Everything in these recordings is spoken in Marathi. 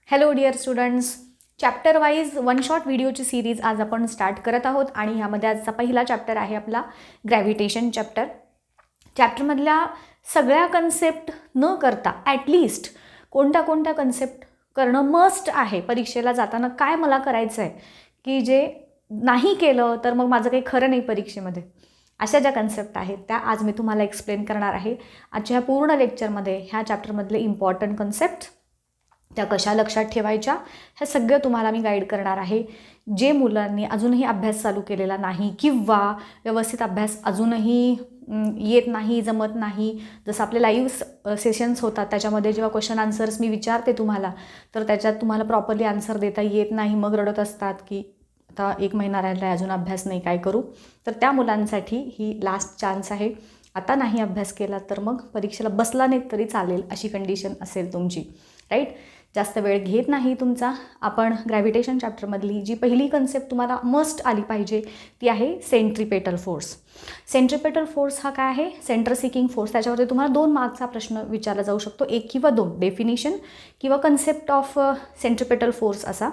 Hello dear students, chapter wise one shot व्हिडिओची सिरीज आज आपण स्टार्ट करत आहोत आणि ह्यामध्ये आजचा पहिला चॅप्टर आहे आपला ग्रॅव्हिटेशन चॅप्टर. चॅप्टरमधल्या सगळ्या कन्सेप्ट न करता ॲटलिस्ट कोणत्या कन्सेप्ट करणं मस्ट आहे. परीक्षेला जाताना काय मला करायचं आहे की जे नाही केलं तर मग माझं काही खरं नाही परीक्षेमध्ये, अशा ज्या कन्सेप्ट आहेत त्या आज मी तुम्हाला एक्सप्लेन करणार आहे. आजच्या ह्या पूर्ण लेक्चरमध्ये ह्या चॅप्टरमधले इम्पॉर्टंट कन्सेप्ट त्या कशा लक्षात ठेवायच्या हे सगळं तुम्हाला मी गाईड करणार आहे. जे मुलांनी अजूनही अभ्यास चालू केलेला नाही किंवा व्यवस्थित अभ्यास अजूनही येत नाही, जमत नाही, जसं आपले लाईव्ह सेशन्स होतात त्याच्यामध्ये जेव्हा क्वेश्चन आन्सर्स मी विचारते तुम्हाला तर त्याच्यात तुम्हाला प्रॉपरली आन्सर देता येत नाही, मग रडत असतात की आता 1 महिना राहिला आहे, अजून अभ्यास नाही, काय करू. तर त्या मुलांसाठी ही लास्ट चान्स आहे. आता नाही अभ्यास केला तर मग परीक्षेला बसला नाही तरी चालेल अशी कंडिशन असेल तुमची, राईट. जास्त वेळ घेत नाही तुमचा. आपण ग्रॅव्हिटेशन चॅप्टरमधली जी पहिली कन्सेप्ट तुम्हाला मस्ट आली पाहिजे ती आहे सेंट्रिपेटल फोर्स. सेंट्रिपेटल फोर्स हा काय आहे? Centre seeking force. त्याच्यावरती तुम्हाला 2 मार्क्सचा प्रश्न विचारला जाऊ शकतो, 1 किंवा 2, डेफिनेशन किंवा कन्सेप्ट ऑफ सेंट्रिपेटल फोर्स असा.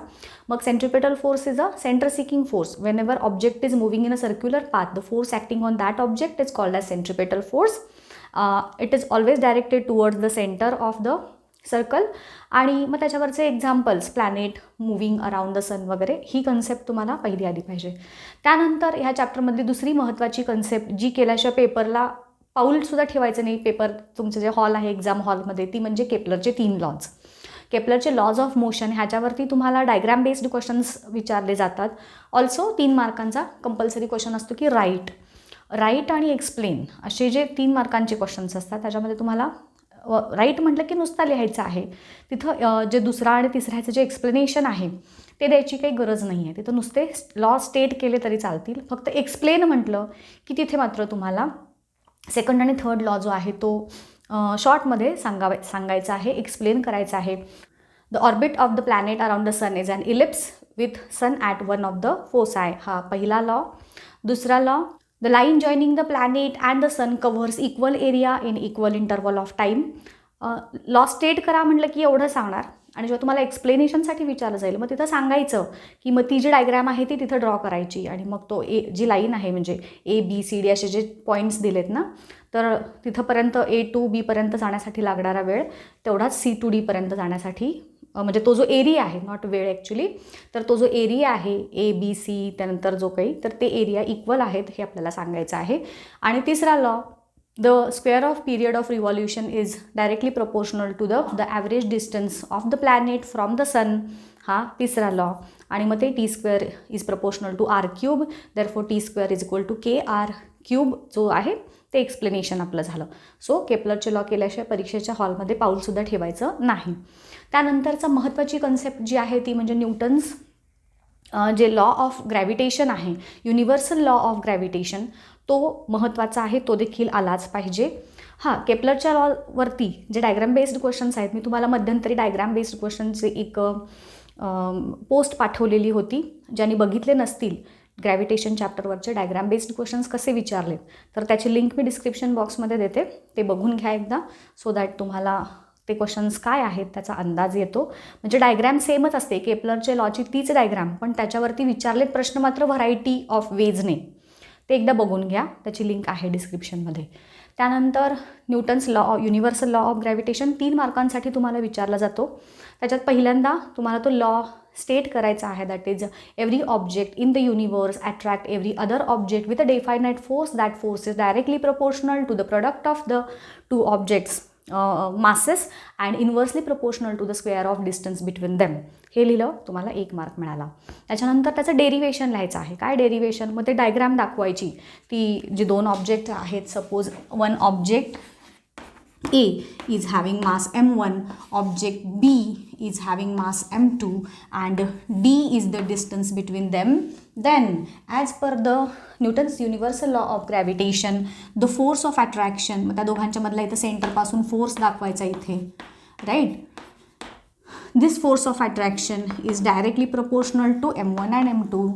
मग centripetal force is a centre seeking force. Whenever object is moving in a circular path, the force acting on that object is called as centripetal force. It is always directed towards the centre of the circle. आणि मग त्याच्यावरचे examples planet moving around the sun वगैरे, ही कन्सेप्ट तुम्हाला पहिली आली पाहिजे. त्यानंतर ह्या चॅप्टरमधली दुसरी महत्त्वाची कन्सेप्ट जी केल्याशिवाय पेपरला पाऊलसुद्धा ठेवायचं नाही, पेपर तुमचं जे हॉल आहे एक्झाम हॉलमध्ये, ती म्हणजे केपलरचे 3 लॉज. केपलरचे लॉज ऑफ मोशन ह्याच्यावरती तुम्हाला डायग्राम बेस्ड क्वेश्चन्स विचारले जातात. ऑल्सो 3 मार्कांचा कंपल्सरी क्वेश्चन असतो की राईट आणि एक्सप्लेन, असे जे 3 मार्कांचे क्वेश्चन्स असतात त्याच्यामध्ये तुम्हाला राईट म्हटलं की नुसता लिहायचं आहे. तिथं जे दुसरा आणि तिसऱ्याचं जे एक्सप्लेनेशन आहे ते द्यायची काही गरज नाही आहे. तिथं नुसते लॉ स्टेट केले तरी चालतील. फक्त एक्सप्लेन म्हटलं की तिथे मात्र तुम्हाला सेकंड आणि थर्ड लॉ जो आहे तो शॉर्टमध्ये सांगायचा आहे, एक्सप्लेन करायचा आहे. The orbit of the planet around the sun is an ellipse with sun at one of the foci, हा पहिला लॉ. दुसरा law, the line joining the planet and the sun covers equal area in equal interval of time. Law state करा म्हटलं की एवढं सांगणार आणि जेव्हा तुम्हाला एक्सप्लेनेशनसाठी विचारलं जाईल मग तिथं सांगायचं की मग ती जी डायग्राम आहे ती तिथं ड्रॉ करायची आणि मग तो जी लाईन आहे म्हणजे ABCD असे जे पॉईंट्स दिलेत ना, तर तिथंपर्यंत A to B पर्यंत जाण्यासाठी लागणारा वेळ तेवढाच C to D पर्यंत जाण्यासाठी, म्हणजे तो जो एरिया आहे, नॉट वेळ ॲक्च्युली, तर तो जो एरिया आहे ABC त्यानंतर जो काही, तर ते एरिया इक्वल आहेत हे आपल्याला सांगायचं आहे. आणि तिसरा law, the square of period of revolution is directly proportional to the average distance of the planet from the sun, हा तिसरा लॉ. आणि मग ते T² is proportional to R³ therefore T² is equal to KR³ जो आहे ते एक्सप्लेनेशन आपलं झालं. सो केपलरचे लॉ केल्याशिवाय परीक्षेच्या हॉलमध्ये पाऊलसुद्धा ठेवायचं नाही. त्यानंतरचा महत्त्वाची कन्सेप्ट जी आहे ती म्हणजे न्यूटन्स जे लॉ ऑफ ग्रॅव्हिटेशन आहे, युनिव्हर्सल लॉ ऑफ ग्रॅव्हिटेशन, तो महत्त्वाचा आहे, तो देखील आलाच पाहिजे. हां, केपलरच्या लॉवरती जे डायग्राम बेस्ड क्वेश्चन्स आहेत, मी तुम्हाला मध्यंतरी डायग्राम बेस्ड क्वेश्चनचे एक पोस्ट पाठवलेली होती. ज्यांनी बघितले नसतील ग्रॅव्हिटेशन चॅप्टरवरचे डायग्राम बेस्ड क्वेश्चन्स कसे विचारलेत, तर त्याची लिंक मी डिस्क्रिप्शन बॉक्समध्ये देते, ते बघून घ्या एकदा, सो दॅट तुम्हाला ते क्वेश्चन्स काय आहेत त्याचा अंदाज येतो. म्हणजे डायग्राम सेमच असते, केपलरच्या लॉची तीच डायग्राम, पण त्याच्यावरती विचारलेत प्रश्न मात्र व्हरायटी ऑफ वेजने. ते एकदा बघून घ्या, त्याची लिंक आहे डिस्क्रिप्शनमध्ये. त्यानंतर Newton's law, universal law of gravitation 3 मार्कांसाठी तुम्हाला विचारला जातो. त्याच्यात पहिल्यांदा तुम्हाला तो लॉ स्टेट करायचा आहे, that is every object in the universe attract every other object with a definite force, that force is directly proportional to the product of the 2 objects masses and inversely proportional to the square of distance between them. हे लिहिलं, तुम्हाला 1 मार्क मिळाला. त्याच्यानंतर त्याचं डेरिवेशन लिहायचं आहे. काय डेरिवेशन? मग ते डायग्राम दाखवायची. ती जी 2 ऑब्जेक्ट आहेत, suppose one object A is having mass m1, object B is having mass m2 and D is the distance between them. Then as per the Newton's universal law of gravitation, the force of attraction, मग त्या दोघांच्या मधला इथं सेंटरपासून फोर्स दाखवायचा इथे, right. This force of attraction is directly proportional to m1 and m2,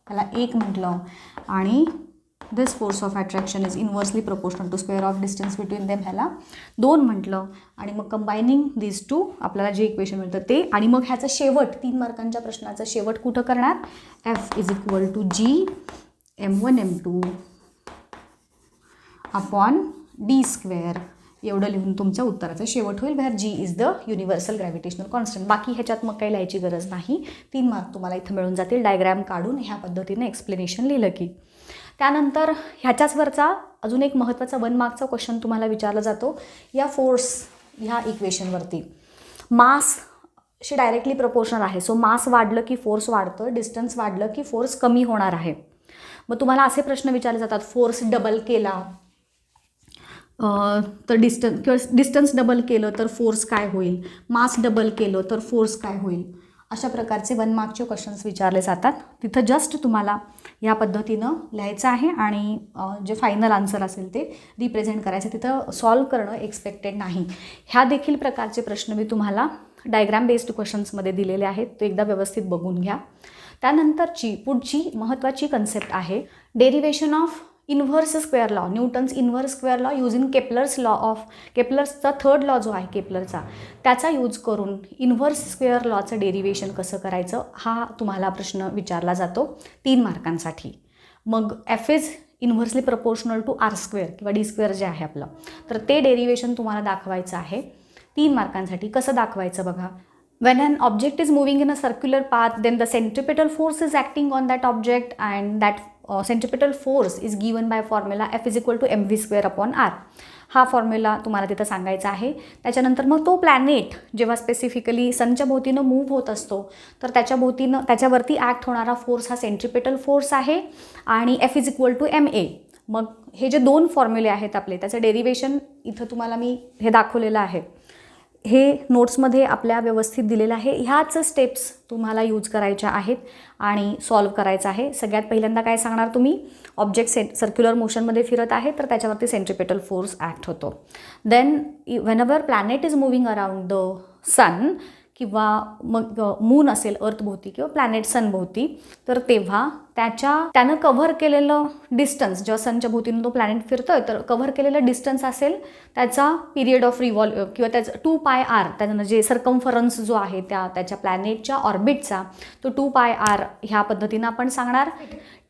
त्याला 1 म्हटलं. आणि this force of attraction is inversely proportional to square of distance between them, ह्याला 2 म्हटलं. आणि मग कंबायनिंग दिस टू आपल्याला जे इक्वेशन मिळतं ते. आणि मग ह्याचं शेवट 3 मार्कांच्या प्रश्नाचं शेवट कुठं करणार, F is equal to G M1 M2 upon D square एवढं लिहून तुमच्या उत्तराचं शेवट होईल, where G is the universal gravitational constant. बाकी ह्याच्यात मग काही लिहायची गरज नाही. 3 मार्क तुम्हाला इथं मिळून जातील डायग्रॅम काढून ह्या पद्धतीने एक्सप्लेनेशन लिहिलं की. त्यानंतर ह्याच्याचवरचा अजून एक महत्त्वाचा 1 मार्कचा क्वेश्चन तुम्हाला विचारला जातो या फोर्स ह्या इक्वेशनवरती. मासशी डायरेक्टली प्रपोर्शनल आहे, सो मास वाढलं की फोर्स वाढतं, डिस्टन्स वाढलं की फोर्स कमी होणार आहे. मग तुम्हाला असे प्रश्न विचारले जातात, फोर्स डबल केला तर डिस्टन्स डबल केलं तर फोर्स काय होईल, मास डबल केलं तर फोर्स काय होईल, अशा प्रकारचे 1 मार्कचे क्वेश्चन्स विचारले जातात. तिथं जस्ट तुम्हाला या पद्धतीनं लिहायचं आहे आणि जे फायनल आन्सर असेल ते रिप्रेझेंट करायचं. तिथं सॉल्व करणं एक्सपेक्टेड नाही. ह्या देखील प्रकारचे प्रश्न मी तुम्हाला डायग्राम बेस्ड क्वेश्चन्समध्ये दिलेले आहेत, ते एकदा व्यवस्थित बघून घ्या. त्यानंतरची पुढची महत्त्वाची कन्सेप्ट आहे derivation of inverse square law, Newton's inverse square law using Kepler's law of, केपलर्सचा 3rd लॉ जो आहे केपलरचा, त्याचा यूज करून इन्व्हर्स स्क्वेअर लॉचं डेरिवेशन कसं करायचं हा तुम्हाला प्रश्न विचारला जातो 3 मार्कांसाठी. मग F is inversely proportional to R square किंवा D स्क्वेअर जे आहे आपलं, तर ते डेरिवेशन तुम्हाला दाखवायचं आहे 3 मार्कांसाठी. कसं दाखवायचं बघा. When an object is moving in a circular path, then the centripetal force is acting on that object and that centripetal force is given by formula F is equal to mv square upon r. हा फॉर्म्युला तुम्हाला तिथं सांगायचा आहे. त्याच्यानंतर मग तो प्लॅनेट जेव्हा स्पेसिफिकली सनच्या भोवतीनं मूव्ह होत असतो तर त्याच्यावरती ॲक्ट होणारा फोर्स हा सेंट्रिपेटल फोर्स आहे आणि F is equal to ma. मग हे जे 2 फॉर्म्युले आहेत आपले त्याचं डेरिवेशन इथं तुम्हाला मी हे दाखवलेलं आहे, हे नोट्समध्ये आपल्या व्यवस्थित दिलेलं आहे. ह्याच स्टेप्स तुम्हाला यूज करायच्या आहेत आणि सॉल्व करायचं आहे. सगळ्यात पहिल्यांदा काय सांगणार तुम्ही, ऑब्जेक्ट सर्क्युलर मोशनमध्ये फिरत आहे तर त्याच्यावरती सेंट्रिपेटल फोर्स ॲक्ट होतो. Then whenever planet is moving around the sun किंवा मग मून असेल अर्थभोवती किंवा प्लॅनेट सनभोवती, तर तेव्हा त्यानं कव्हर केलेलं डिस्टन्स, जेव्हा सनच्या भोवतीनं तो प्लॅनेट फिरतोय तर कव्हर केलेलं डिस्टन्स असेल त्याचा पिरियड ऑफ किंवा त्याचं 2πr, त्यानं जे सर्कम्फरन्स जो आहे त्याच्या प्लॅनेटच्या ऑर्बिटचा तो 2πr ह्या पद्धतीनं आपण सांगणार.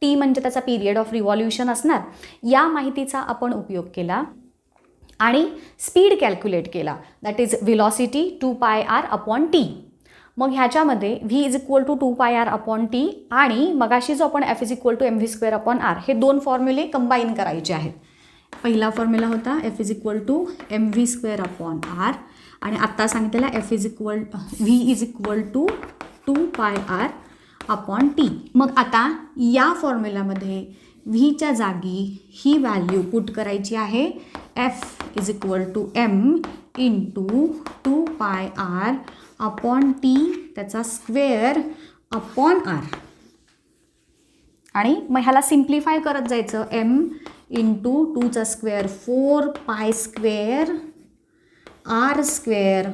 टी म्हणजे त्याचा पिरियड ऑफ रिव्हॉल्युशन असणार. या माहितीचा आपण उपयोग केला आणि स्पीड कॅल्क्युलेट केला, that is velocity 2πr upon T. मग ह्याच्यामध्ये v is equal to 2πr upon T आणि मगाशी जो आपण F is equal to mv square upon r हे 2 फॉर्म्युले कंबाईन करायचे आहेत. पहिला फॉर्म्युला होता F is equal to mv square upon r आणि आत्ता सांगितलेला v is equal to 2πr upon T. मग आता या फॉर्म्युलामध्ये व्हीच्या जागी ही व्हॅल्यू पुट करायची आहे, F is equal to m into 2πr upon T त्याचा स्क्वेअर अपॉन r. आणि मग ह्याला सिम्प्लिफाय करत जायचं, m इंटू 2चा square 4π square r square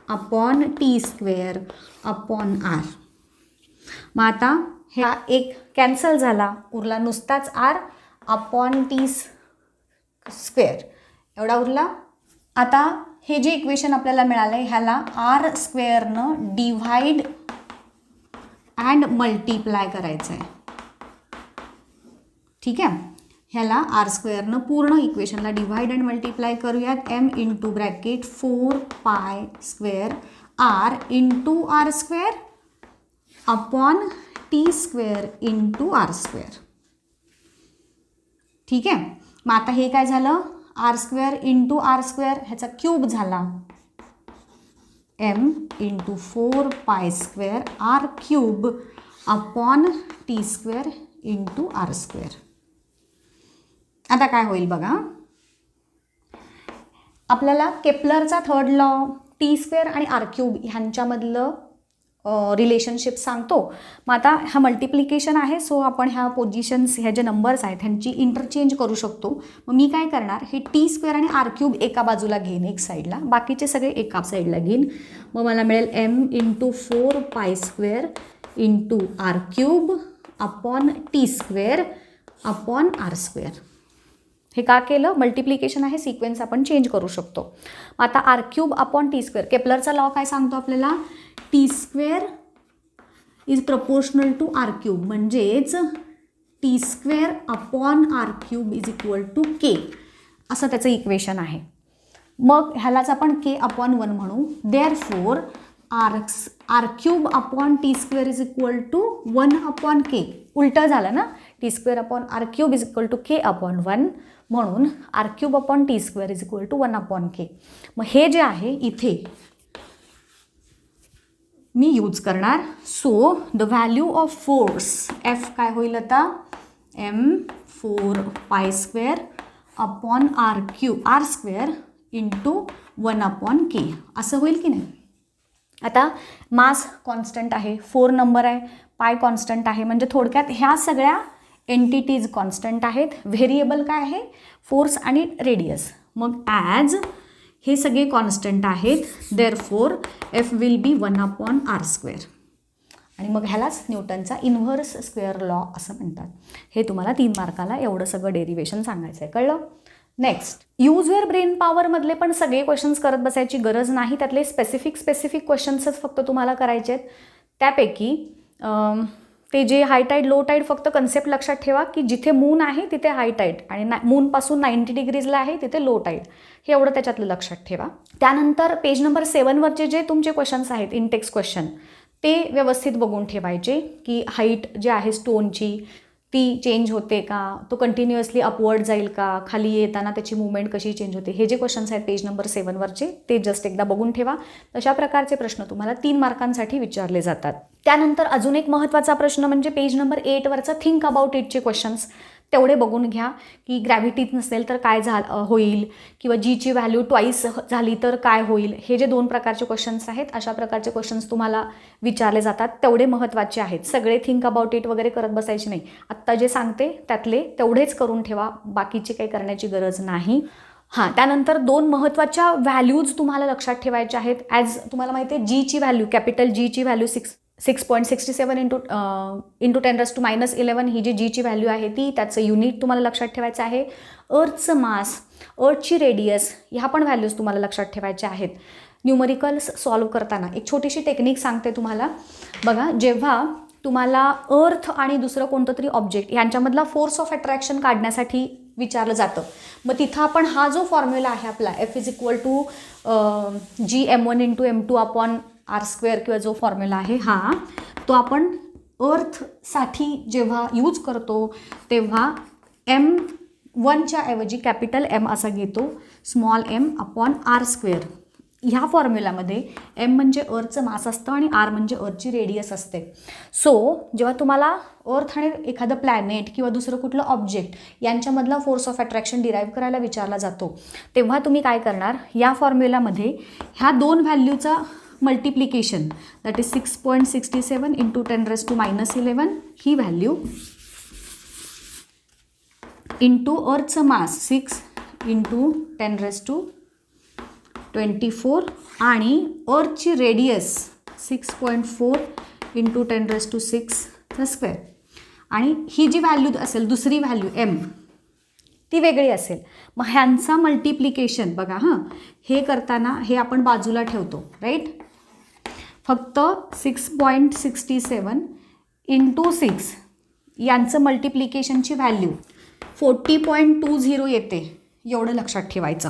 upon T square upon r. मग आता हा एक कॅन्सल झाला, उरला नुसताच r अपॉन टी स्क्वेअर एवढा उरला. आता हे जे इक्वेशन आपल्याला मिळालं आहे ह्याला r स्क्वेअरनं डिव्हाइड अँड मल्टिप्लाय करायचं आहे. ठीक आहे, ह्याला r स्क्वेअरनं पूर्ण इक्वेशनला डिव्हाइड अँड मल्टिप्लाय करूयात. m into bracket 4π square r into r square upon T square into r square. ठीक आहे, मग आता हे काय झालं, r square into r square ह्याचा क्यूब झाला, m into 4π square r cube upon T square into r square. आता काय होईल बघा, आपल्याला केपलरचा 3rd लॉ टी स्क्वेअर आणि r क्यूब ह्यांच्यामधलं रिलेशनशिप सांगतो. मग आता हा मल्टिप्लिकेशन आहे, सो आपण ह्या पोझिशन्स ह्या जे नंबर्स आहेत ह्यांची इंटरचेंज करू शकतो. मग मी काय करणार, हे टी स्क्वेअर आणि r क्यूब एका बाजूला घेईन एक साईडला, बाकीचे सगळे एका साईडला घेईन. मग मला मिळेल m into 4π square into r cube upon T square upon R square. हे का केलं? मल्टिप्लिकेशन आहे, सिक्वेन्स आपण चेंज करू शकतो. आता R cube upon T square. केपलरचा लॉ काय सांगतो आपल्याला? T square is proportional to R cube, म्हणजेच T square upon R cube is equal to K, असं त्याचं इक्वेशन आहे. मग ह्यालाच आपण के अपॉन 1 म्हणू. Therefore R cube upon T square is equal to 1 upon K. उलटं झालं ना, T square upon R cube is equal to K upon 1, म्हणून R cube upon T square is equal to 1 upon K. मग हे जे आहे इथे मी यूज करणार. So the value of force F काय होईल आता? m4 pi square upon R square into 1 upon K असं होईल की नाही. आता मास कॉन्स्टंट आहे, 4 नंबर आहे, पाय कॉन्स्टंट आहे, म्हणजे थोडक्यात ह्या सगळ्या एंटिटीज कॉन्स्टंट आहेत. व्हेरिएबल काय आहे? फोर्स आणि रेडियस. मग ॲज हे सगळे कॉन्स्टंट आहेत, therefore F will be 1 upon R square. आणि मग ह्यालाच न्यूटनचा इन्व्हर्स स्क्वेअर लॉ असं म्हणतात. हे तुम्हाला 3 मार्काला एवढं सगळं डेरिव्हेशन सांगायचं आहे. कळलं? नेक्स्ट, यूज युअर ब्रेन पॉवरमधले पण सगळे क्वेश्चन्स करत बसायची गरज नाही. त्यातले स्पेसिफिक क्वेश्चन्सच फक्त तुम्हाला करायचे आहेत. त्यापैकी ते जे हाय टाईड लो टाईड, फक्त कन्सेप्ट लक्षात ठेवा की जिथे मून आहे तिथे हाय टाईड आणि मूनपासून 90 डिग्रीजला आहे तिथे लो टाईड, हे एवढं त्याच्यातलं लक्षात ठेवा. त्यानंतर पेज नंबर 7वरचे जे तुमचे क्वेश्चन्स आहेत, इंटेक्स क्वेश्चन, ते व्यवस्थित बघून ठेवायचे की हाईट जे आहे स्टोनची ती चेंज होते का, तो कंटिन्युअसली अपवर्ड जाईल का, खाली येताना त्याची मूवमेंट कशी चेंज होते, हे जे क्वेश्चन्स आहेत पेज नंबर 7वरचे ते जस्ट एकदा बघून ठेवा. तशा प्रकारचे प्रश्न तुम्हाला 3 मार्कांसाठी विचारले जातात. त्यानंतर अजून एक महत्त्वाचा प्रश्न म्हणजे पेज नंबर 8वरचा थिंक अबाउट इटचे क्वेश्चन्स, तेवढे बघून घ्या की ग्रॅव्हिटी नसेल तर काय होईल, किंवा जीची व्हॅल्यू ट्वाईस झाली तर काय होईल. हे जे 2 प्रकारचे क्वेश्चन्स आहेत, अशा प्रकारचे क्वेश्चन्स तुम्हाला विचारले जातात, तेवढे महत्त्वाचे आहेत. सगळे थिंक अबाउट इट वगैरे करत बसायचे नाही. आत्ता जे सांगते त्यातले तेवढेच करून ठेवा, बाकीचे काही करण्याची गरज नाही. हां, त्यानंतर 2 महत्त्वाच्या व्हॅल्यूज तुम्हाला लक्षात ठेवायच्या आहेत. ॲज तुम्हाला माहिती आहे, जीची व्हॅल्यू, कॅपिटल जीची व्हॅल्यू 6.67 इंटू 10⁻⁻11 ही जी जीची व्हॅल्यू आहे ती, त्याचं युनिट तुम्हाला लक्षात ठेवायचं आहे. अर्थचं मास, अर्थची रेडियस, ह्या पण व्हॅल्यूज तुम्हाला लक्षात ठेवायच्या आहेत. न्यूमरिकल्स सॉल्व करताना एक छोटीशी टेक्निक सांगते तुम्हाला. बघा, जेव्हा तुम्हाला अर्थ आणि दुसरं कोणतं तरी ऑब्जेक्ट यांच्यामधला फोर्स ऑफ अट्रॅक्शन काढण्यासाठी विचारलं जातं, मग तिथं आपण हा जो फॉर्म्युला आहे आपला F is equal to GM1 into M2 upon R square किंवा जो फॉर्म्युला आहे हा, तो आपण अर्थसाठी जेव्हा यूज करतो तेव्हा M1च्या ऐवजी कॅपिटल M असा घेतो, small m upon R square. ह्या फॉर्म्युलामध्ये M म्हणजे अर्थचं मास असतं आणि R म्हणजे अर्थची रेडियस असते. सो जेव्हा तुम्हाला अर्थ आणि एखादं प्लॅनेट किंवा दुसरं कुठलं ऑब्जेक्ट यांच्यामधला फोर्स ऑफ अट्रॅक्शन डिराईव्ह करायला विचारला जातो, तेव्हा तुम्ही काय करणार, या फॉर्म्युलामध्ये ह्या 2 व्हॅल्यूचा मल्टिप्लिकेशन, दॅट इज 6.67 इंटू 10⁻⁻11 ही व्हॅल्यू इंटू अर्थचं मास 6 इंटू 10⁻24 आणि अर्थची रेडियस 6.4 इंटू 10⁻6 स्क्वेअर. आणि ही जी व्हॅल्यू असेल, दुसरी व्हॅल्यू M, ती वेगळी असेल. मग ह्यांचा मल्टिप्लिकेशन बघा, हां, हे करताना हे आपण बाजूला ठेवतो, राईट. फक्त 6.67 इंटू 6 यांचं मल्टिप्लिकेशनची व्हॅल्यू 40.20 येते, एवढं लक्षात ठेवायचं.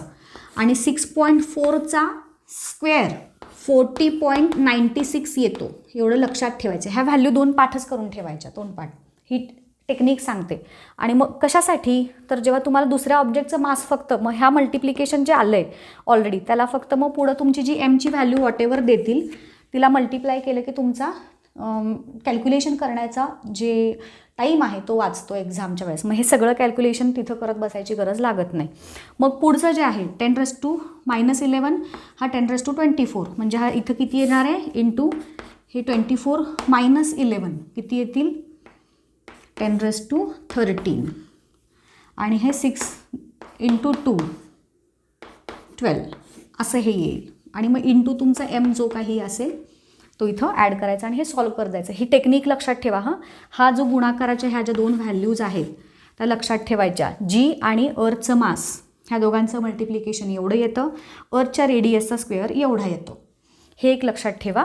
आणि 6.4चा स्क्वेअर 40.96 येतो, एवढं लक्षात ठेवायचं. ह्या व्हॅल्यू 2 पाठच करून ठेवायच्या, 2 पाठ. ही टेक्निक सांगते. आणि मग कशासाठी, तर जेव्हा तुम्हाला दुसऱ्या ऑब्जेक्टचं मास फक्त, मग ह्या मल्टिप्लिकेशन जे आलं आहे ऑलरेडी, त्याला फक्त मग पुढं तुमची जी एमची व्हॅल्यू वॉटेवर देतील तिला मल्टिप्लाय केलं की तुमचा कॅल्क्युलेशन करण्याचा जे टाईम आहे तो वाचतो एक्झामच्या वेळेस. मग हे सगळं कॅल्क्युलेशन तिथं करत बसायची गरज लागत नाही. मग पुढचं जे आहे 10⁻⁻11 हा 10⁻24, म्हणजे हा इथं किती येणार आहे, इंटू हे 24-11 किती येतील, 10⁻13 आणि हे 6 इंटू 2 12 असं हे येईल. आणि मग इंटू तुमचा M जो काही असेल तो इथं ॲड करायचा आणि हे सॉल्व करत जायचं. ही टेक्निक लक्षात ठेवा. हा जो गुणाकाराच्या ह्या ज्या 2 व्हॅल्यूज आहेत त्या लक्षात ठेवायच्या. जी आणि अर्थचं मास ह्या दोघांचं मल्टिप्लिकेशन एवढं येतं, अर्थच्या रेडियसचा स्क्वेअर एवढा येतो. हे एक लक्षात ठेवा,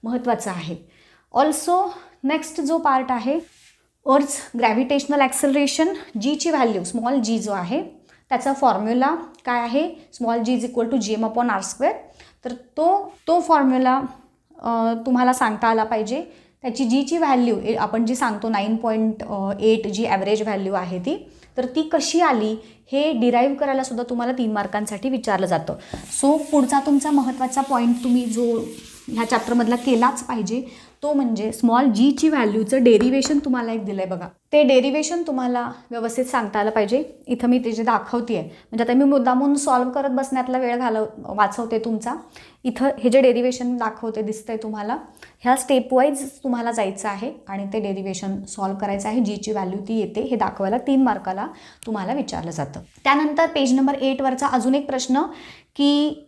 महत्त्वाचं आहे. ऑल्सो नेक्स्ट जो पार्ट आहे अर्थ्स ग्रॅव्हिटेशनल ॲक्सेलरेशन, जीची व्हॅल्यू स्मॉल जी जो आहे त्याचा फॉर्म्युला काय आहे, small g is equal to gm/r². तर तो फॉर्म्युला तुम्हाला सांगता आला पाहिजे. त्याची जीची व्हॅल्यू आपण जी सांगतो 9.8 जी ॲव्हरेज व्हॅल्यू आहे ती, तर ती कशी आली हे डिराईव्ह करायला सुद्धा तुम्हाला 3 मार्कांसाठी विचारलं जातं. सो पुढचा तुमचा महत्त्वाचा पॉईंट तुम्ही जो ह्या चॅप्टरमधला केलाच पाहिजे तो म्हणजे स्मॉल जीची व्हॅल्यूचं डेरिवेशन तुम्हाला एक दिलं आहे बघा. ते डेरिवेशन तुम्हाला व्यवस्थित सांगता आलं पाहिजे. इथं मी ते जे दाखवते आहे म्हणजे आता मी मुद्दामून सॉल्व करत बसण्यातला वेळ वाचवते तुमचा. इथं हे जे डेरिवेशन दाखवते दिसतंय तुम्हाला, ह्या स्टेपवाईज तुम्हाला जायचं आहे आणि ते डेरिवेशन सॉल्व करायचं आहे. जीची व्हॅल्यू ती येते हे दाखवायला 3 मार्काला तुम्हाला विचारलं जातं. त्यानंतर पेज नंबर 8वरचा अजून एक प्रश्न की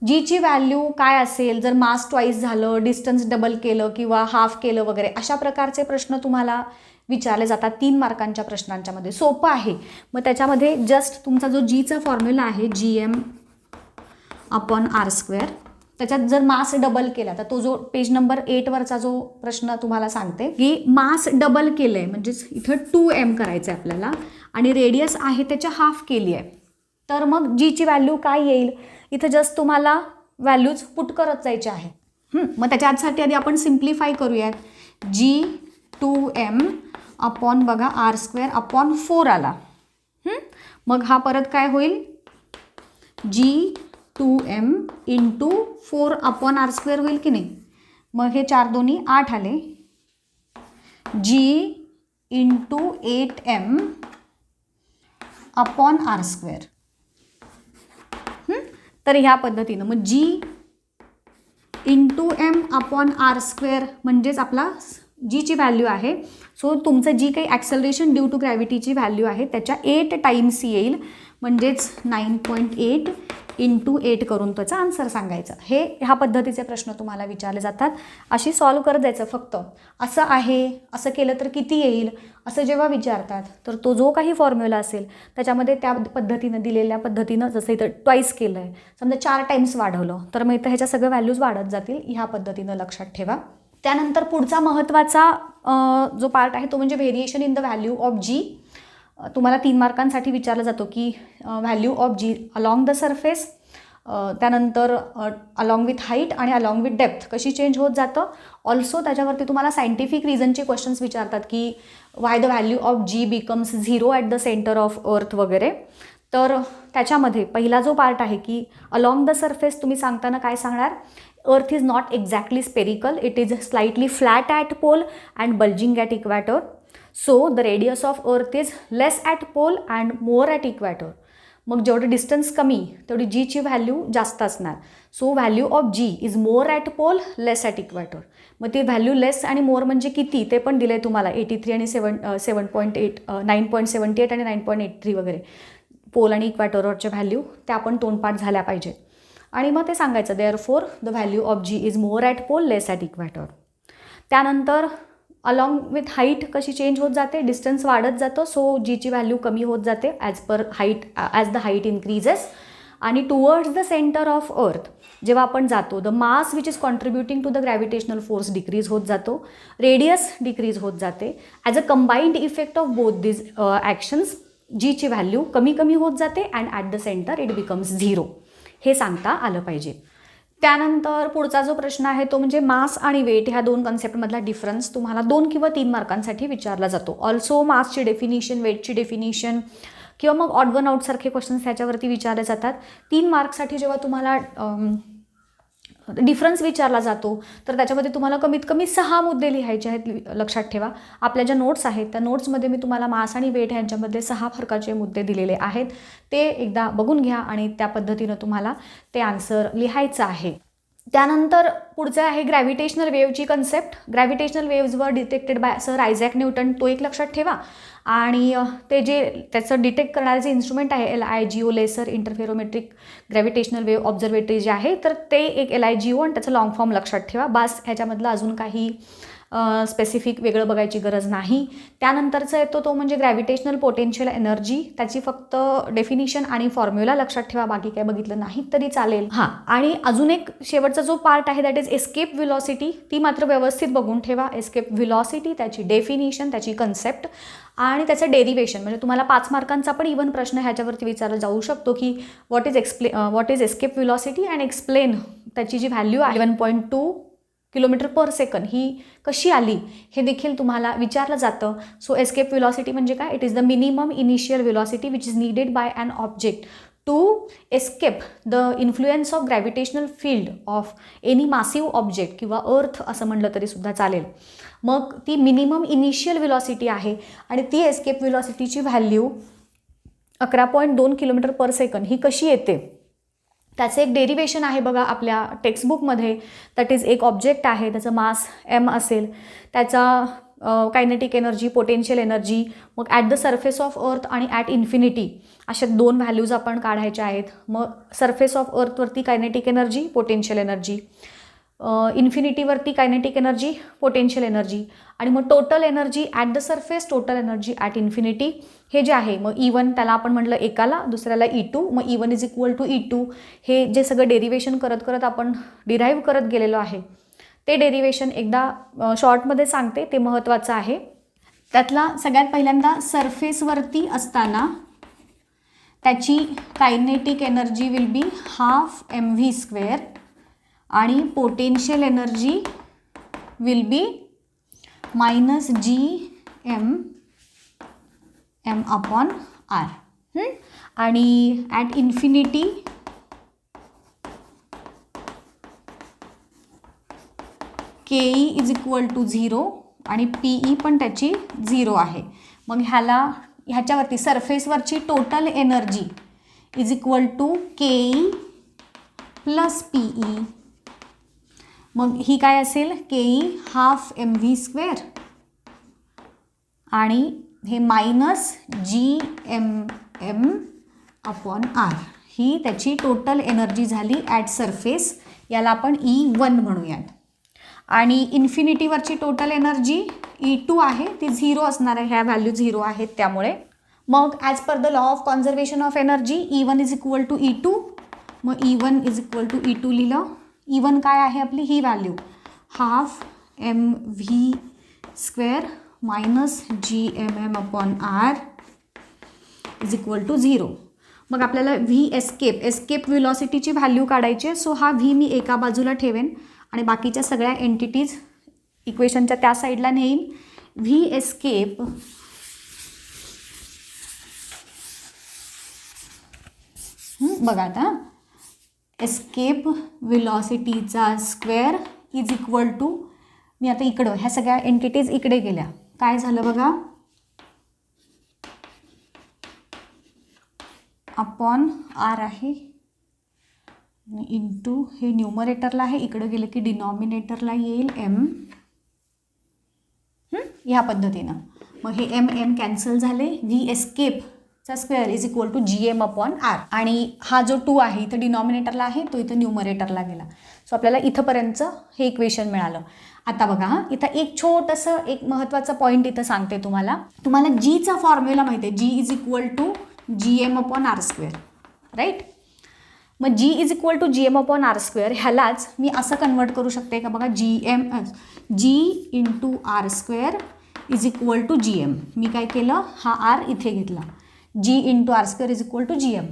जीची व्हॅल्यू काय असेल जर मास ट्वाईस झालं, डिस्टन्स डबल केलं किंवा हाफ केलं वगैरे, अशा प्रकारचे प्रश्न तुम्हाला विचारले जातात 3 मार्कांच्या प्रश्नांच्या मध्ये. सोपं आहे. मग त्याच्यामध्ये जस्ट तुमचा जो जीचा फॉर्म्युला आहे gm/r², त्याच्यात जर मास डबल केला तर तो जो पेज नंबर 8वरचा जो प्रश्न तुम्हाला सांगते की मास डबल केलं आहे म्हणजेच इथं 2m करायचं आहे आपल्याला आणि रेडियस आहे त्याच्या हाफ केली आहे, तर मग जीची व्हॅल्यू काय येईल. इथं जस्ट तुम्हाला व्हॅल्यूज पुट करत जायचे आहे. मग त्याच्यासाठी आधी आपण सिम्प्लिफाय करूयात. g2m बघा r²/4 आला. मग हा परत काय होईल g2m × 4/r² होईल की नाही. मग हे 4 दोन्ही 8 आले. g × 8m/r². तर ह्या पद्धतीनं मग g × m/r² म्हणजेच आपला जीची व्हॅल्यू आहे. सो तुमचं जी काही ॲक्सेलरेशन ड्यू टू ग्रॅव्हिटीची व्हॅल्यू आहे त्याच्या 8 टाईम्स येईल म्हणजेच 9.8 × 8 करून त्याचा आन्सर सांगायचा. ह्या पद्धतीचे प्रश्न तुम्हाला विचारले जातात. अशी सॉल्व करत जायचं. फक्त असं आहे, असं केलं तर किती येईल असं जेव्हा विचारतात तर तो जो काही फॉर्म्युला असेल त्याच्यामध्ये त्या पद्धतीनं दिलेल्या पद्धतीनं, जसं इथं ट्वाईस केलं आहे समजा 4 टाईम्स वाढवलं तर मग इथं ह्याच्या सगळ्या व्हॅल्यूज वाढत जातील. ह्या पद्धतीनं लक्षात ठेवा. त्यानंतर पुढचा महत्त्वाचा जो पार्ट आहे तो म्हणजे variation in the value of g. तुम्हाला 3 मार्कांसाठी विचारलं जातो की value of g along the surface, त्यानंतर अलॉंग विथ हाईट आणि अलॉंग विथ डेप्थ कशी चेंज होत जातं. ऑल्सो त्याच्यावरती तुम्हाला सायंटिफिक रिझनचे क्वेश्चन्स विचारतात की why the value of g becomes 0 at the centre of earth वगैरे. तर त्याच्यामध्ये पहिला जो पार्ट आहे की अलॉंग द सरफेस तुम्ही सांगताना काय सांगणार, earth is not exactly spherical, it is slightly flat at pole and bulging at equator. So the radius of earth is less at pole and more at equator. मग जेवढं डिस्टन्स कमी तेवढी जीची व्हॅल्यू जास्त असणार. So value of g is more at pole less at equator. मग ती व्हॅल्यू लेस आणि मोर म्हणजे किती ते पण दिलं आहे तुम्हाला. 83 आणि 7.8 9.78 आणि 9.83 वगैरे पोल आणि इक्वॅटरवरच्या व्हॅल्यू त्या पण तोंडपाठ झाल्या पाहिजेत. आणि मग ते सांगायचं therefore the value of g is more at pole less at equator. त्यानंतर अलॉंग विथ हाईट कशी चेंज होत जाते, डिस्टन्स वाढत जातं. सो जीची व्हॅल्यू कमी होत जाते ॲज द हाईट इन्क्रीजेस. आणि towards the centre of earth जेव्हा आपण जातो the mass which is contributing to the gravitational force decrease होत जातो, रेडियस डिक्रीज होत जाते. As a combined effect of both these actions जीची व्हॅल्यू कमी कमी होत जाते and at the centre it becomes 0. हे सांगता आलं पाहिजे. त्यानंतर पुढचा जो प्रश्न आहे तो म्हणजे मास आणि वेट ह्या 2 कन्सेप्टमधला डिफरन्स तुम्हाला 2 किंवा 3 मार्कांसाठी विचारला जातो. ऑल्सो मासची डेफिनिशन, वेटची डेफिनिशन किंवा मग ऑड वन आउट सारखे क्वेश्चन्स ह्याच्यावरती विचारले जातात. 3 मार्क्ससाठी जेव्हा तुम्हाला डिफरन्स विचारला जातो तर त्याच्यामध्ये तुम्हाला कमीत कमी 6 मुद्दे लिहायचे आहेत. लक्षात ठेवा आपल्या ज्या नोट्स आहेत त्या नोट्समध्ये मी तुम्हाला मास आणि वेट ह्यांच्यामध्ये 6 फरकाचे मुद्दे दिलेले आहेत. ते एकदा बघून घ्या आणि त्या पद्धतीनं तुम्हाला ते आन्सर लिहायचं आहे. त्यानंतर पुढचं आहे ग्रॅव्हिटेशनल वेव्हची कन्सेप्ट. ग्रॅव्हिटेशनल वेव्हजवर detected by sir Isaac Newton, तो एक लक्षात ठेवा. आणि ते जे त्याचं डिटेक्ट करणारे जे इन्स्ट्रुमेंट आहे LIGO laser interferometric gravitational wave observatory जे आहे तर ते एक LIGO आणि त्याचं लॉंग फॉर्म लक्षात ठेवा. बास ह्याच्यामधलं अजून काही स्पेसिफिक वेगळं बघायची गरज नाही. त्यानंतरचा येतो तो म्हणजे ग्रॅव्हिटेशनल पोटेन्शियल एनर्जी. त्याची फक्त डेफिनिशन आणि फॉर्म्युला लक्षात ठेवा, बाकी काय बघितलं नाही तरी चालेल. हां, आणि अजून एक शेवटचा जो पार्ट आहे दॅट इज एस्केप व्हेलॉसिटी, ती मात्र व्यवस्थित बघून ठेवा. एस्केप व्हेलॉसिटी, त्याची डेफिनिशन, त्याची कन्सेप्ट आणि त्याचं डेरिवेशन. म्हणजे तुम्हाला 5 मार्कांचा पण इव्हन प्रश्न ह्याच्यावरती विचारला जाऊ शकतो की what is escape velocity and explain त्याची जी व्हॅल्यू आहे 11.2 किलोमीटर पर सेकंड ही कशी आली हे देखील तुम्हाला विचारलं जातं. सो एस्केप व्हेलॉसिटी म्हणजे काय? It is the minimum initial velocity which is needed by an object to escape the influence of gravitational field of any massive object किंवा अर्थ असं म्हणलं तरी सुद्धा चालेल. मग ती मिनिमम इनिशियल व्हेलॉसिटी आहे आणि ती एस्केप व्हेलॉसिटीची व्हॅल्यू 11.2 किलोमीटर पर सेकंड ही कशी येते? त्याचं एक डेरिवेशन आहे बघा आपल्या टेक्स्टबुकमध्ये. दॅट इज एक ऑब्जेक्ट आहे, त्याचं मास m असेल, त्याचा कायनेटिक एनर्जी, पोटेन्शियल एनर्जी, मग at the surface of earth आणि ॲट इन्फिनिटी अशा 2 व्हॅल्यूज आपण काढायच्या आहेत. मग सरफेस ऑफ अर्थवरती कायनेटिक एनर्जी, पोटेन्शियल एनर्जी, इन्फिनिटीवरती कायनेटिक एनर्जी, पोटेन्शियल एनर्जी आणि मग total energy at the surface, total energy at infinity. हे जे आहे मग E1 त्याला आपण म्हटलं एकाला, दुसऱ्याला E2, मग E1 is equal to E2. हे जे सगळं डेरिवेशन करत करत आपण डिराईव्ह करत गेलेलो आहे ते डेरिवेशन एकदा शॉर्टमध्ये सांगते, ते महत्त्वाचं आहे. त्यातला सगळ्यात पहिल्यांदा सरफेसवरती असताना त्याची kinetic energy will be half mv² आणि potential energy will be -gm/r. आणि at infinity ke is equal to 0 आणि pe पण त्याची 0 आहे. मग ह्याच्यावरती सरफेसवरची total energy is equal to ke plus pe. मग ही काय असेल? ke हाफ mv² आणि हे -gmm/r ही त्याची टोटल एनर्जी झाली ॲट सरफेस. याला आपण E1 म्हणूयात. आणि इन्फिनिटीवरची टोटल एनर्जी E2 आहे, ती 0 असणार आहे. ह्या व्हॅल्यू 0 आहेत त्यामुळे. मग as per the law of conservation of energy E1 is equal to E2. मग E1 is equal to E2 लिहिलं. E1 काय आहे आपली? ही value half mv² -gmm/r is equal to 0. मग आपल्याला व्ही एस्केप व्हेलॉसिटीची व्हॅल्यू काढायची आहे. सो हा व्ही मी एका बाजूला ठेवेन आणि बाकीच्या सगळ्या एंटिटीज इक्वेशनच्या त्या साईडला नेईन. व्ही एस्केप बघा आता एस्केप व्हेलॉसिटीचा स्क्वेअर इज इक्वल टू, मी आता इकडं ह्या सगळ्या एंटिटीज इकडे गेल्या. काय झालं बघा? अपॉन r आहे इंटू हे न्यूमरेटरला आहे, इकडं गेलं की डिनॉमिनेटरला येईल m. ह्या पद्धतीनं मग हे m कॅन्सल झाले. व्ही एस्केपचा square is equal to gm/r आणि हा जो 2 आहे इथं डिनॉमिनेटरला आहे, तो इथं न्यूमरेटरला गेला. सो आपल्याला इथंपर्यंतचं हे इक्वेशन मिळालं. आता बघा इथं एक छोटंसं एक महत्त्वाचा पॉईंट इथं सांगते तुम्हाला. जीचा फॉर्म्युला माहिती आहे, g is equal to gm/r², right. मग g is equal to gm/r² ह्यालाच मी असं कन्वर्ट करू शकते का बघा, g × r² is equal to gm. मी काय केलं, हा r इथे घेतला, g × r² is equal to gm.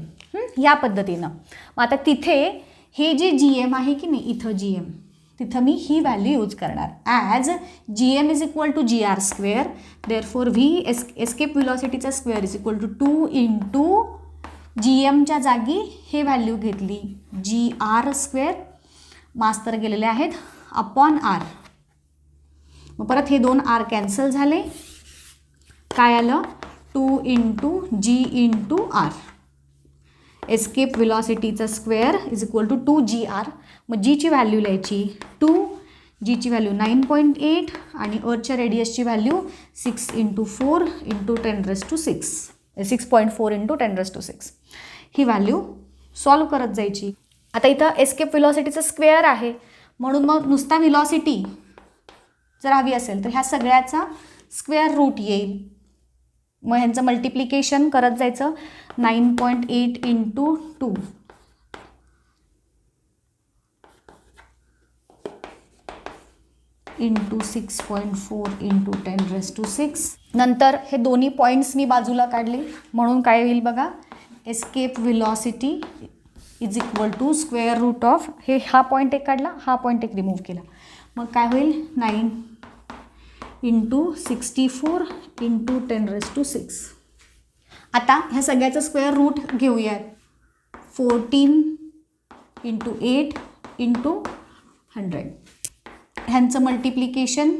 या पद्धतीनं मग आता तिथे हे जे gm आहे की नाही, इथं gm, तिथं मी ही व्हॅल्यू यूज करणार as gm is equal to gr². Therefore V escape व्हेलॉसिटीचा स्क्वेअर इज इक्वल टू 2 × gmच्या जागी हे व्हॅल्यू घेतली gr². मास तर गेलेले आहेत अपॉन r. मग परत हे 2 r कॅन्सल झाले. काय आलं? 2 × g × r. एस्केप व्हेलॉसिटीचा square is equal to 2gr. मग जीची व्हॅल्यू लिहायची 2, जीची व्हॅल्यू 9.8 आणि अर्थच्या रेडियसची व्हॅल्यू 6 × 4 × 10⁶. 6.4 × 10⁶. ही व्हॅल्यू सॉल्व करत जायची. आता इथं एस्केप व्हेलॉसिटीचं स्क्वेअर आहे म्हणून मग नुसता व्हेलॉसिटी जर हवी असेल तर ह्या सगळ्याचा स्क्वेअर रूट येईल. मग ह्यांचं मल्टिप्लिकेशन करत जायचं. 9.8 इंटू 2 इंटू 6.4 इंटू 10⁶. नंतर हे दोन्ही पॉईंट्स मी बाजूला काढले म्हणून काय होईल बघा, escape velocity is equal to square root of, हे हा पॉईंट एक काढला, हा पॉईंट एक रिमूव्ह केला, मग काय होईल 9 इंटू 64 इंटू 10⁶. आता ह्या सगळ्याचं स्क्वेअर रूट घेऊयात. 14 इंटू 8 इंटू 100. ह्यांचं मल्टिप्लिकेशन.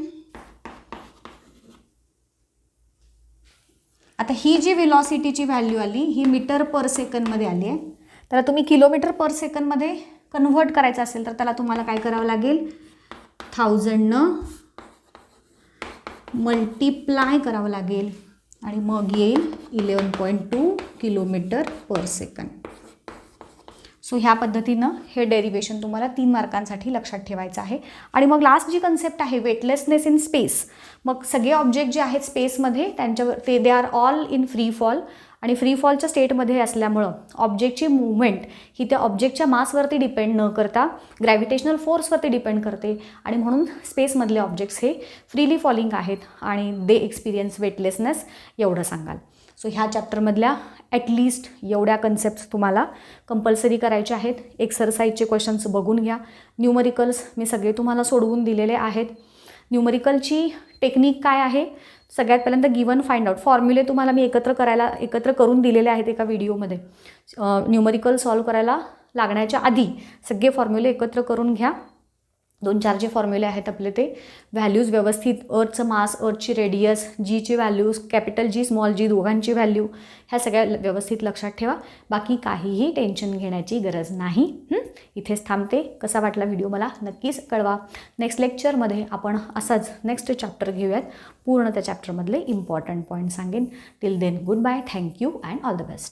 आता ही जी व्हेलॉसिटीची व्हॅल्यू आली ही मीटर पर सेकंदमध्ये आली आहे. तर तुम्ही किलोमीटर पर सेकंदमध्ये कन्व्हर्ट करायचं असेल तर त्याला तुम्हाला काय करावं लागेल, 1000 मल्टिप्लाय करावं लागेल आणि मग येईल 11.2 किलोमीटर पर सेकंद. सो ह्या पद्धतीनं हे डेरिवेशन तुम्हाला 3 मार्कांसाठी लक्षात ठेवायचं आहे. आणि मग लास्ट जी कन्सेप्ट आहे वेटलेसनेस इन स्पेस. मग सगळे ऑब्जेक्ट जे आहेत स्पेसमध्ये त्यांच्यावर they are all in free fall, आणि फ्री फॉलच्या स्टेटमध्ये असल्यामुळं ऑब्जेक्टची मुवमेंट ही त्या ऑब्जेक्टच्या मासवरती डिपेंड न करता ग्रॅव्हिटेशनल फोर्सवरती डिपेंड करते, आणि म्हणून स्पेसमधले ऑब्जेक्ट्स हे फ्रीली फॉलिंग आहेत आणि दे एक्सपिरियन्स वेटलेसनेस, एवढं सांगाल. सो ह्या चॅप्टरमधल्या ॲटलिस्ट एवढ्या कन्सेप्ट्स तुम्हाला कंपल्सरी करायचे आहेत. एक्सरसाइजचे क्वेश्चन्स बघून घ्या. न्यूमरिकल्स मी सगळे तुम्हाला सोडवून दिलेले आहेत. न्यूमरिकलची टेक्निक काय आहे, सगळ्यात पहिल्यांदा गिवन फाइंड आउट फॉर्म्युले तुम्हाला मी एकत्र करून दिलेले आहेत एका व्हिडिओमध्ये. न्यूमरिकल सॉल्व करायला लागण्याच्या आधी सगळे फॉर्म्युले एकत्र करून घ्या. 2-4 जे फॉर्म्युले आहेत आपले ते व्हॅल्यूज व्यवस्थित, अर्थचं मास, अर्थची रेडियस, जीची व्हॅल्यूज, कॅपिटल जी स्मॉल जी दोघांची व्हॅल्यू, ह्या सगळ्या व्यवस्थित लक्षात ठेवा. बाकी काहीही टेन्शन घेण्याची गरज नाही. इथेच थांबते. कसा वाटला व्हिडिओ मला नक्कीच कळवा. नेक्स्ट लेक्चरमध्ये आपण असाच नेक्स्ट चॅप्टर घेऊयात. पूर्ण त्या चॅप्टरमधले इम्पॉर्टंट पॉईंट सांगेन. Till then goodbye, thank you and all the best.